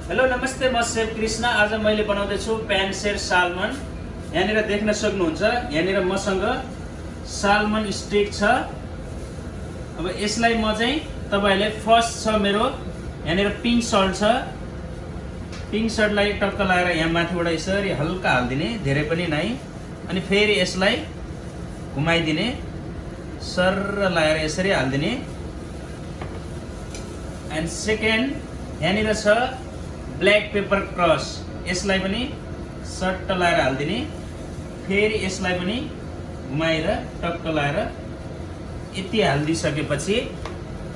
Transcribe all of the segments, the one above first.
Hello नमस्ते, म safe Krishna. आज मैले बनाउँदैछु प्यानसेर सालमन। यहाँनिर देख्न सक्नुहुन्छ, यहाँनिर मसँग सालमन स्टिक छ। अब यसलाई म चाहिँ तपाईहरुले फर्स्ट छ मेरो यहाँनिर पिङ्क सल्ट छ। पिङ्क सल्टलाई टक्क लगाएर यहाँ माथिबाट यसरी हल्का हाल्दिने, धेरै पनि नै। अनि फेरि यसलाई घुमाइदिने, सर्र लगाएर यसरी हाल्दिने। एन्ड सेकेन्ड यहाँनिर छ ब्ल्याक पेपर क्रस, यसलाई पनि सट्ट लगाएर हाल्दिने। फेरि यसलाई पनि घुमाएर टक्क लगाएर यति हालिदिसकेपछि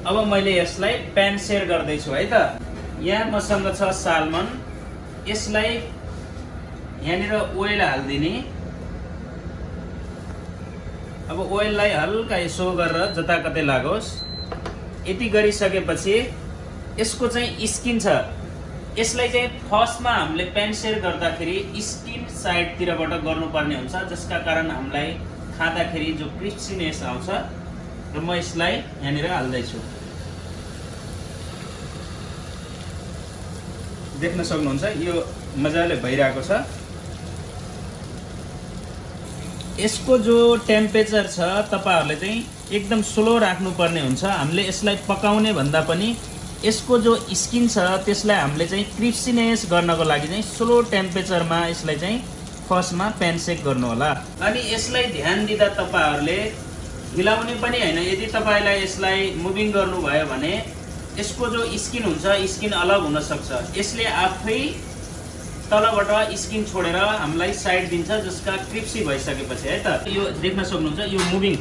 अब मैले यसलाई प्यानसेर गर्दैछु है त। यहाँ मसँग छ सालमन, यसलाई यहाँनिर ओइल हालिदिने। अब ओइललाई हल्का यसो गरेर जताकतै लागोस्। यति गरिसकेपछि यसको चाहिँ स्किन छ, यसलाई चाहिँ फर्स्टमा हामीले प्यानसेर गर्दाखेरि स्किन साइडतिरबाट गर्नुपर्ने हुन्छ, जसका कारण हामीलाई खाँदाखेरि जो क्रिस्पीनेस आउँछ। र म यसलाई यहाँनिर हाल्दैछु, देख्न सक्नुहुन्छ यो मजाले भइरहेको छ। यसको जो टेम्परेचर छ तपाईहरुले चाहिँ एकदम स्लो राख्नुपर्ने हुन्छ। हामीले यसलाई पकाउने भन्दा पनि यसको जो स्किन छ त्यसलाई हामीले चाहिँ क्रिस्पीनेस गर्नको लागि चाहिँ स्लो टेम्परेचरमा यसलाई चाहिँ फर्स्टमा प्यानसेक गर्नु होला। अनि यसलाई ध्यान दिँदा तपाईहरुले हिलाउने पनि हैन। यदि तपाईलाई यसलाई मुभिङ गर्नुभयो भने यसको जो स्किन हुन्छ, स्किन अलग हुन सक्छ। यसले आफै तलबाट स्किन छोडेर हामीलाई साइड दिन्छ, जसका क्रिस्पी भइसकेपछि है त। यो देख्न सक्नुहुन्छ, यो मुभिङ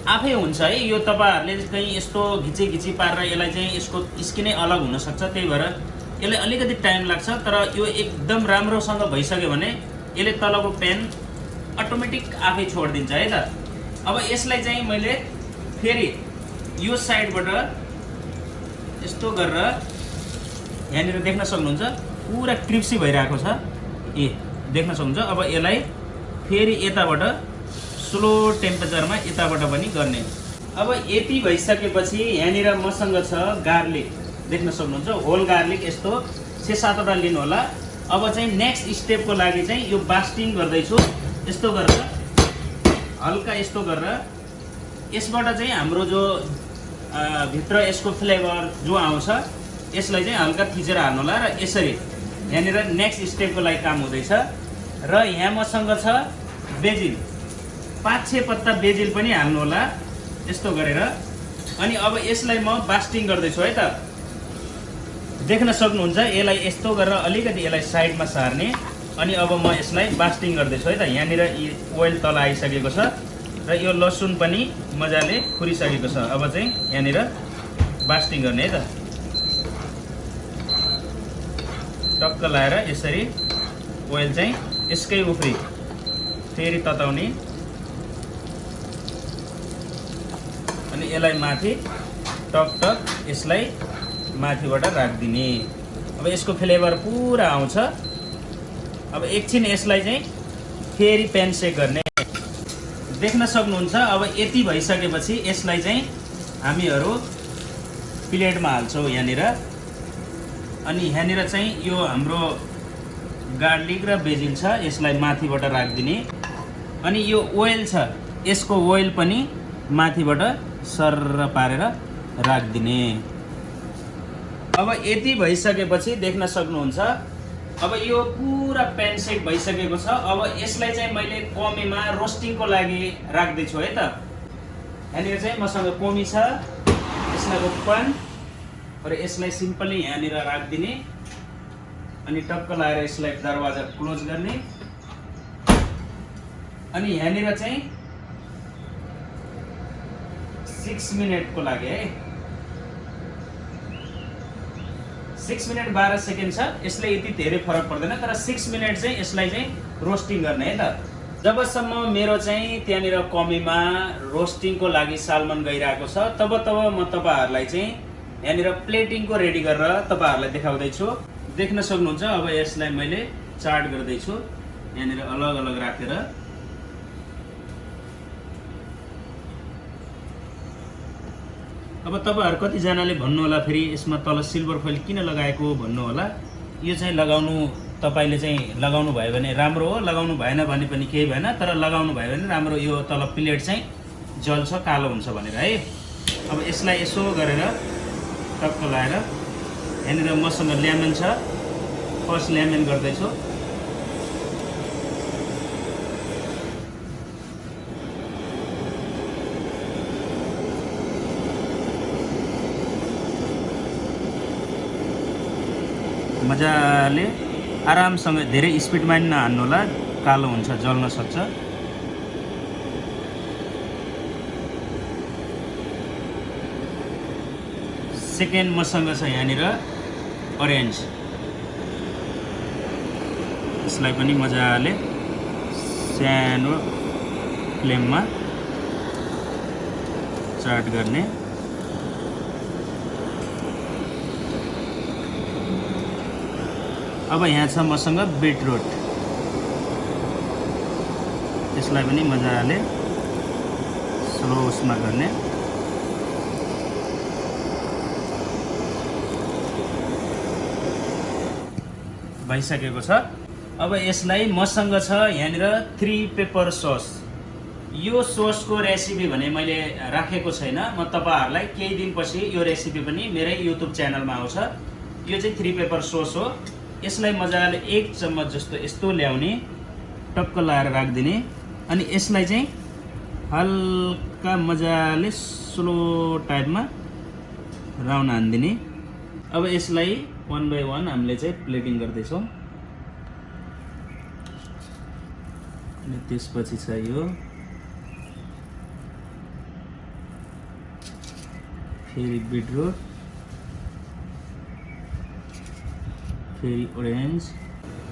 आफै हुन्छ है। यो तपाईहरुले कहीं यस्तो घिची पारेर यसलाई चाहिँ यसको स्किनै अलग हुन सक्छ, त्यही भएर यसले अलिकति टाइम लाग्छ। तर यो एकदम राम्रोसँग भइसक्यो भने यसले तलको प्यान अटोमेटिक आफै छोड्दिन्छ है त। अब यसलाई चाहिँ मैले फेरि यो साइडबाट यस्तो गरेर यहाँनिर देख्न सक्नुहुन्छ पुरा क्रिस्पी भइरहेको छ। देख्न सक्नुहुन्छ। अब यसलाई फेरि यताबाट स्लो टेम्परेचरमा यताबाट पनि गर्ने। अब यति भइसकेपछि यहाँनिर मसँग छ गार्लिक, देख्न सक्नुहुन्छ होल गार्लिक यस्तो 6-7 वटा लिनु होला। अब चाहिँ नेक्स्ट स्टेपको लागि चाहिँ यो बास्टिङ गर्दैछु। यस्तो गरेर हल्का यस्तो गरेर यसबाट चाहिँ हाम्रो जो भित्र यसको फ्लेभर जो आउँछ यसलाई चाहिँ हल्का थिचेर हाल्नु होला। र यसरी यहाँनिर नेक्स्ट स्टेपको लागि काम हुँदैछ। र यहाँ मसँग छ बेजिल, 5-6 पत्ता बेजिल पनि हाल्नु होला यस्तो गरेर। अनि अब यसलाई म बास्टिङ गर्दैछु है त। देख्न सक्नुहुन्छ यसलाई यस्तो गरेर अलिकति यसलाई साइडमा सार्ने। अनि अब म यसलाई बास्टिङ गर्दैछु है त। यहाँनिर ओइल तल आइसकेको छ र यो लसुन पनि मजाले फुरिसकेको छ। अब चाहिँ यहाँनिर बास्टिङ गर्ने है त। टक्क लाएर यसरी ओइल चाहिँ यसकै उफ्री फेरि तताउने। अनि यसलाई माथि टक यसलाई माथिबाट राखिदिने। अब यसको फ्लेभर पुरा आउँछ। अब एकछिन यसलाई चाहिँ फेरि प्यानसेक गर्ने। देख्न सक्नुहुन्छ अब यति भइसकेपछि यसलाई चाहिँ हामीहरू प्लेटमा हाल्छौँ यहाँनिर। अनि यहाँनिर चाहिँ यो हाम्रो गार्लिक र बेजिल छ, यसलाई माथिबाट राखिदिने। अनि यो ओइल छ, यसको ओइल पनि माथिबाट सर्र पारेर राखिदिने। अब यति भइसकेपछि देख्न सक्नुहुन्छ अब यो पुरा प्यानसेक भइसकेको छ। अब यसलाई चाहिँ मैले कमीमा रोस्टिङको लागि राख्दैछु है त। यहाँनिर चाहिँ मसँग कमी छ, यसलाई ओपन र यसलाई सिम्पली यहाँनिर राखिदिने। अनि टक्क लगाएर यसलाई दरवाजा क्लोज गर्ने। अनि यहाँनिर चाहिँ 6 मिनटको लागि है, 6 मिनट 12 सेकेन्ड छ। यसले यति धेरै फरक पर्दैन, तर 6 मिनट चाहिँ यसलाई चाहिँ रोस्टिङ गर्ने है त। जबसम्म मेरो चाहिँ त्यहाँनिर कमीमा रोस्टिङको लागि सालमन गइरहेको छ, तब म तपाईहरुलाई चाहिँ यहाँनिर प्लेटिङको रेडी गरेर तपाईहरुलाई देखाउँदैछु। देख्न सक्नुहुन्छ अब यसलाई मैले चार्ट गर्दैछु यहाँनिर अलग अलग राखेर। अब तपाईहरु कतिजनाले भन्नु होला फेरि यसमा तल सिल्भर फोइल किन लगाएको भन्नु होला। यो चाहिँ लगाउनु तपाईले चाहिँ लगाउनु भयो भने राम्रो हो, लगाउनु भएन भने पनि केही भएन, तर लगाउनु भयो भने राम्रो। यो तल प्लेट चाहिँ जल्छ, कालो हुन्छ भनेर है। अब यसलाई यसो गरेर टक्क लाएर यहाँनिर मसँग लेमन छ, फर्स्ट लेमन गर्दैछु। मजाले आरामसँग, धेरै स्पिडमा नि नहान्नु होला, कालो हुन्छ, जल्न सक्छ। सेकेन्ड मसँग छ यहाँनिर अरेन्ज। यसलाई पनि मजाले सानो फ्लेममा चाट गर्ने। अब यहाँ छ मसँग बिटरुट। यसलाई पनि मजाले स्लो उसमा गर्ने। भइसकेको छ। अब यसलाई मसँग छ यहाँनिर 3 पेपर सस। यो ससको रेसिपी भने मैले राखेको छैन, म तपाईहरुलाई केही दिनपछि यो रेसिपी पनि मेरै युट्युब च्यानलमा आउँछ। यो चाहिँ 3 पेपर सस हो। यसलाई मजाले 1 चम्मच जस्तो यस्तो ल्याउने, टक्क लाएर राखिदिने, अनि यसलाई चाहिँ हल्का मजाले स्लो टाइपमा राउन्ड हान्दिने। अब यसलाई 1 by 1 हामीले चाहिँ प्लेटिङ गर्दैछौँ। अनि त्यसपछि छ यो फेरि बिटरुट, फेरि ओरेन्ज।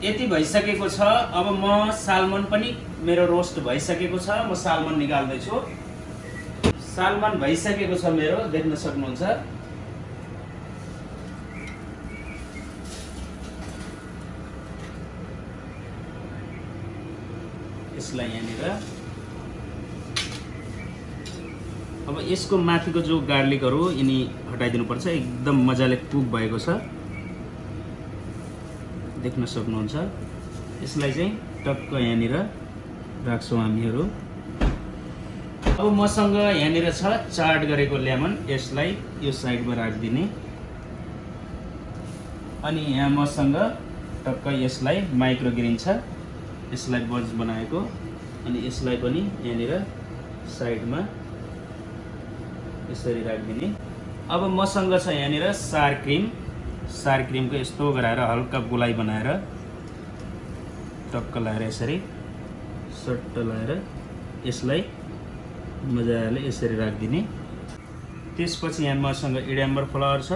यति भइसकेको छ। अब म सालमन पनि मेरो रोस्ट भइसकेको छ, म सालमन निकाल्दैछु। सालमन भइसकेको छ मेरो, देख्न सक्नुहुन्छ। यसलाई यहाँनिर, अब यसको माथिको जो गार्लिकहरू यिनी हटाइदिनु पर्छ। एकदम मजाले कुक भएको छ, देख्न सक्नुहुन्छ। यसलाई चाहिँ टक्क यहाँनिर राख्छौँ हामीहरू। अब मसँग यहाँनिर छ चाट गरेको लेमन। यसलाई यो साइडमा राखिदिने। अनि यहाँ मसँग टक्क यसलाई माइक्रो ग्रिन छ, यसलाई बन्च बनाएको। अनि यसलाई पनि यहाँनिर साइडमा यसरी राखिदिने। अब मसँग छ यहाँनिर सार क्रिम। सार क्रिमको यस्तो गराएर हल्का गोलाई बनाएर टक्क लाएर यसरी सट्ट लाएर यसलाई मजाले यसरी राखिदिने। त्यसपछि यहाँ मसँग इडेम्बर फ्लावर छ।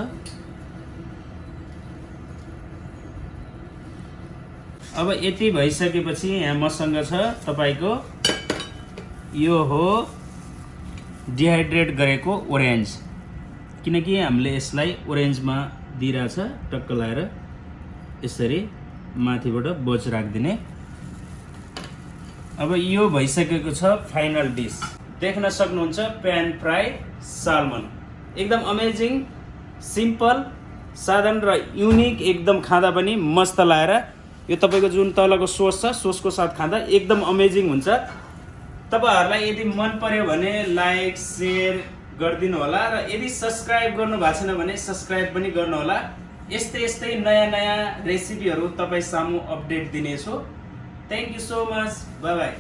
अब यति भइसकेपछि यहाँ मसँग छ तपाईको यो हो डिहाइड्रेट गरेको ओरेन्ज, किनकि हामीले यसलाई ओरेन्जमा दिइरहेछ। टक्क लाएर यसरी माथिबाट बोच राखिदिने। अब यो भइसकेको छ फाइनल डिस। देख्न सक्नुहुन्छ प्यान फ्राई सालमन। एकदम अमेजिङ, सिम्पल, साधारण र युनिक, एकदम खाँदा पनि मस्त लाएर। यो तपाईको जुन तलको सोस छ, सोसको साथ खाँदा एकदम अमेजिङ हुन्छ। तपाईहरुलाई यदि मन पर्यो भने लाइक शेयर गरिदिनु होला, र यदि सब्स्क्राइब गर्नु भएको छैन भने सब्स्क्राइब पनि गर्नु होला। यस्तै नयाँ नयाँ रेसिपीहरू तपाई सामु अपडेट दिनेछु। Thank you so much, bye bye.